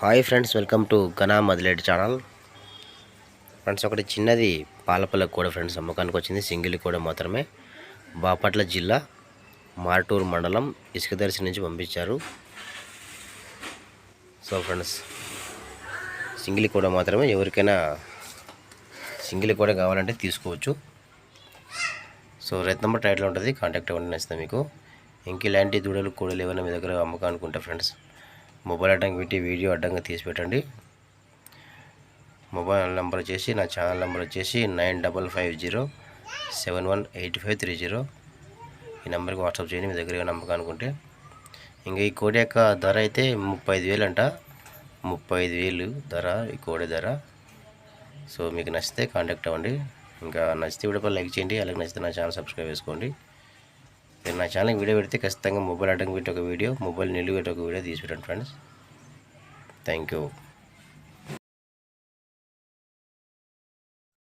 Hi friends, welcome to Ghana Madileti channel. Friends, ఒకటి చిన్నది పాలపల్ల కూడా ఫ్రెండ్స్ అమ్మకానికి వచ్చింది. సింగిల్ కూడా మాత్రమే. బాపట్ల జిల్లా మార్టూరు మండలం ఇసుకదర్శి నుంచి పంపించారు. సో ఫ్రెండ్స్, సింగిల్ కూడా మాత్రమే. ఎవరికైనా సింగిల్ కూడా కావాలంటే తీసుకోవచ్చు. సో రైతు నెంబర్ టైటిల్ ఉంటుంది, కాంటాక్ట్ అవ్వండి. నచ్చితే మీకు ఇలాంటి దూడలు కూడలు ఏమైనా మీ దగ్గర అమ్మకానుకుంటే ఫ్రెండ్స్, మొబైల్ అడ్డంగా పెట్టి వీడియో అడ్డంగా తీసి పెట్టండి. మొబైల్ నెంబర్ వచ్చేసి, నా ఛానల్ నెంబర్ వచ్చేసి 9550718530. ఈ నెంబర్కి వాట్సాప్ చేయండి మీ దగ్గర ఏమైనా అమ్మకానుకుంటే. ఇంకా ఈ కోడి యొక్క ధర అయితే 35,000 అంట. 35,000 ధర, ఈ కోడి ధర. సో మీకు నచ్చితే కాంటాక్ట్ అవ్వండి. ఇంకా నచ్చితే వీడియో లైక్ చేయండి. అలాగే నచ్చితే నా ఛానల్ సబ్స్క్రైబ్ చేసుకోండి. మీరు నా ఛానల్కి వీడియో పెడితే ఖచ్చితంగా మొబైల్ అడ్డంగా పెట్టి ఒక వీడియో, మొబైల్ నిలువ పెట్టి ఒక వీడియో తీసి పెట్టండి ఫ్రెండ్స్. Thank you.